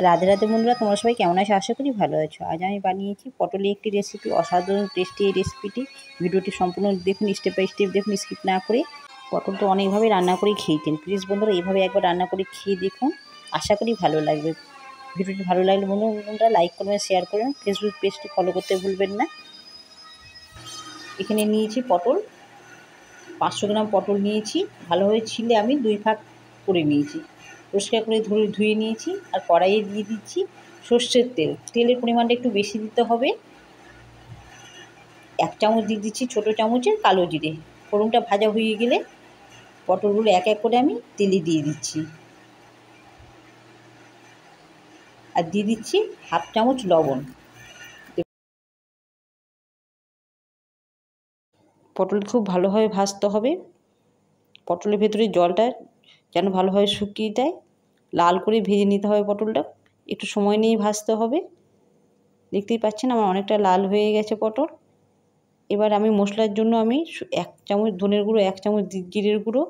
রাধে রাধে বন্ধুরা, তোমরা সবাই কেমন আছো? আশা করি ভালো আছো। আজ আমি বানিয়েছি পটলের একটি রেসিপি, অসাধারণ টেস্টি এই রেসিপিটি। ভিডিওটি সম্পূর্ণ দেখুন, স্টেপ বাই স্টেপ দেখুন, স্কিপ না করে। পটল তো অনেকভাবে রান্না করে খেয়েছেন, প্লিজ বন্ধুরা এইভাবে একবার রান্না করে খেয়ে দেখুন, আশা করি ভালো লাগবে। ভিডিওটি ভালো লাগলে বন্ধুরা লাইক করবেন, শেয়ার করবেন, ফেসবুক পেজটি ফলো করতে ভুলবেন না। এখানে নিয়েছি পটল, 500 গ্রাম পটল নিয়েছি। ভালোভাবে ছিলে আমি 2 ভাগ করে নিয়েছি, পরিষ্কার করে ধুয়ে নিয়েছি। আর কড়াইয়ে দিয়ে দিচ্ছি সর্ষের তেল। তেলের পরিমাণটা একটু বেশি দিতে হবে। 1 চামচ দিয়ে দিচ্ছি ছোটো চামচের কালো জিরে। ফোড়নটা ভাজা হয়ে গেলে পটলগুলো এক এক করে আমি তেলে দিয়ে দিচ্ছি। আর দিয়ে দিচ্ছি 1/2 চামচ লবণ। পটল খুব ভালোভাবে ভাজতে হবে। পটলের ভেতরে জলটা যেন ভালোভাবে শুকিয়ে দেয়, লাল করে ভেজে নিতে হবে পটলটা। একটু সময় নিয়ে ভাজতে হবে। দেখতেই পাচ্ছেন আমার অনেকটা লাল হয়ে গেছে পটল। এবার আমি মশলার জন্য আমি 1 চামচ ধনের গুঁড়ো, 1 চামচ জিরের গুঁড়ো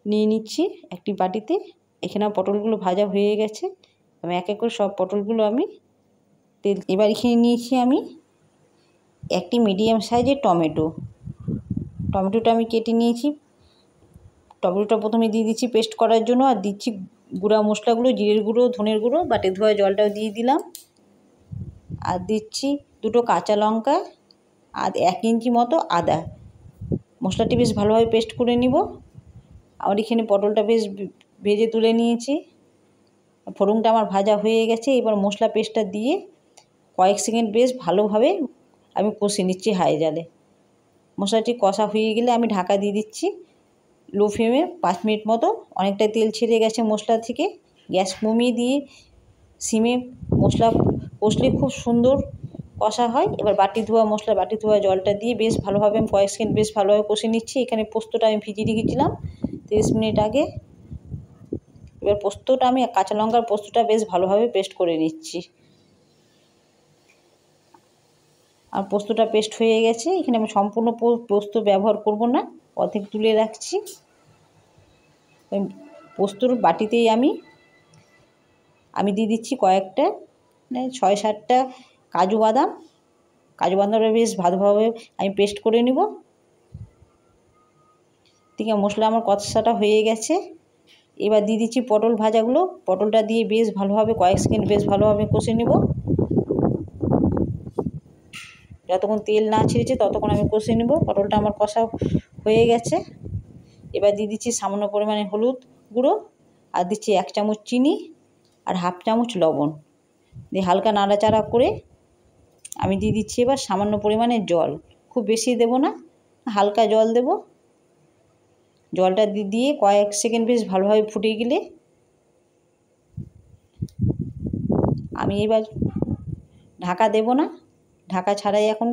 নিয়ে নিচ্ছি একটি বাটিতে। এখানে পটলগুলো ভাজা হয়ে গেছে। আমি এক এক করে সব পটলগুলো আমি তেল। এবার এখানে নিয়েছি আমি একটি মিডিয়াম সাইজের টমেটোটা আমি কেটে নিয়েছি। টমেটোটা প্রথমে দিয়ে দিচ্ছি পেস্ট করার জন্য, আর দিচ্ছি গুঁড়া মশলাগুলো, জিরের গুঁড়ো, ধনের গুঁড়ো, বাটি ধোয়া জলটাও দিয়ে দিলাম। আর দিচ্ছি 2টো কাঁচা লঙ্কা আর 1 ইঞ্চি মতো আদা। মশলাটি বেশ ভালোভাবে পেস্ট করে নিব। আর এখানে পটলটা বেশ ভেজে তুলে নিয়েছি। ফোড়নটা আমার ভাজা হয়ে গেছে। এবার মশলা পেস্টটা দিয়ে কয়েক সেকেন্ড বেশ ভালোভাবে আমি কষে নিচ্ছি হাই জালে। মশলাটি কষা হয়ে গেলে আমি ঢাকা দিয়ে দিচ্ছি লো ফ্লেমে 5 মিনিট মতো। অনেকটা তেল ছেড়ে গেছে মশলা থেকে। গ্যাস কমিয়ে দিয়ে সিমে মশলা কষলে খুব সুন্দর কষা হয়। এবার বাটি ধোয়া জলটা দিয়ে বেশ ভালোভাবে আমি কয়েক সেকেন্ড বেশ ভালোভাবে কষে নিচ্ছি। এখানে পোস্তটা আমি ভিজিয়ে রেখেছিলাম 30 মিনিট আগে। এবার পোস্তটা আমি কাঁচা লঙ্কার পোস্তটা বেশ ভালোভাবে পেস্ট করে নিচ্ছি। আর পোস্তটা পেস্ট হয়ে গেছে। এখানে আমি সম্পূর্ণ পোস্ত ব্যবহার করব না, অর্ধেক তুলে রাখছি। পোস্তর বাটিতেই আমি দিয়ে দিচ্ছি কয়েকটা 6-7টা কাজু বাদামটা বেশ ভালোভাবে আমি পেস্ট করে নিব। ঠিক আছে, মশলা আমার কষাটা হয়ে গেছে। এবার দিয়ে দিচ্ছি পটল ভাজাগুলো। পটলটা দিয়ে বেশ ভালোভাবে কয়েক সেকেন্ড বেশ ভালোভাবে কষে নিব। যতক্ষণ তেল না ছেড়েছে ততক্ষণ আমি কষে নেব। পটলটা আমার কষা হয়ে গেছে। এবার দিয়ে দিচ্ছি সামান্য পরিমাণে হলুদ গুঁড়ো, আর দিচ্ছি 1 চামচ চিনি আর 1/2 চামচ লবণ দিয়ে হালকা নাড়াচাড়া করে আমি দিয়ে দিচ্ছি এবার সামান্য পরিমাণে জল। খুব বেশি দেব না, হালকা জল দেব। জলটা দিয়ে কয়েক সেকেন্ড বেশ ভালোভাবে ফুটে গেলে আমি এবার ঢাকা দেব না, ঢাকা ছাড়াই এখন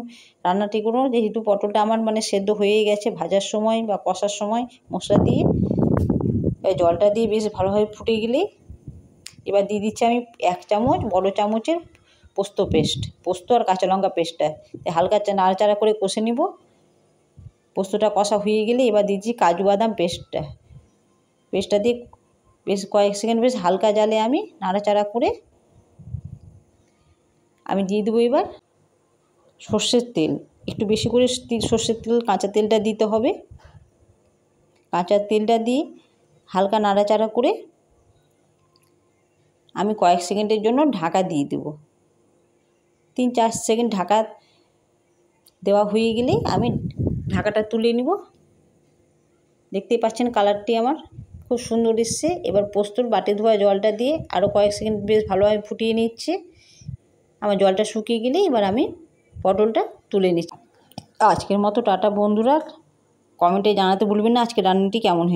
রান্নাটি করব। যেহেতু পটলটা আমার সেদ্ধ হয়ে গেছে ভাজার সময় বা কষার সময় মশলা দিয়ে। জলটা দিয়ে বেশ ভালোভাবে ফুটে গেলে এবার দিয়ে দিচ্ছি আমি 1 চামচ বড় চামচের পোস্ত আর কাঁচা লঙ্কা পেস্টটা হালকা নাড়াচাড়া করে কষে নিব। পোস্তটা কষা হয়ে গেলে এবার দিচ্ছি কাজু বাদাম পেস্টটা দিয়ে বেশ কয়েক সেকেন্ড বেশ হালকা জালে আমি নাড়াচাড়া করে আমি দিয়ে দেবো এবার সর্ষের তেল। একটু বেশি করে সর্ষের তেল, কাঁচা তেলটা দিতে হবে। কাঁচা তেলটা দিয়ে হালকা নাড়াচাড়া করে আমি কয়েক সেকেন্ডের জন্য ঢাকা দিয়ে দেব। 3-4 সেকেন্ড ঢাকা দেওয়া হয়ে গেলে আমি ঢাকাটা তুলে নিব। দেখতেই পাচ্ছেন কালারটি আমার খুব সুন্দর এসছে। এবার পোস্তর বাটি ধোয়া জলটা দিয়ে আরও কয়েক সেকেন্ড বেশ ভালোভাবে ফুটিয়ে নিচ্ছে। আমার জলটা শুকিয়ে গেলে এবার আমি পটলটা তুলে নিচ্ছি। আজকের মতো টাটা বন্ধুরা। কমেন্টে জানাতে ভুলবেন না আজকে রান্নাটি কেমন হয়েছে।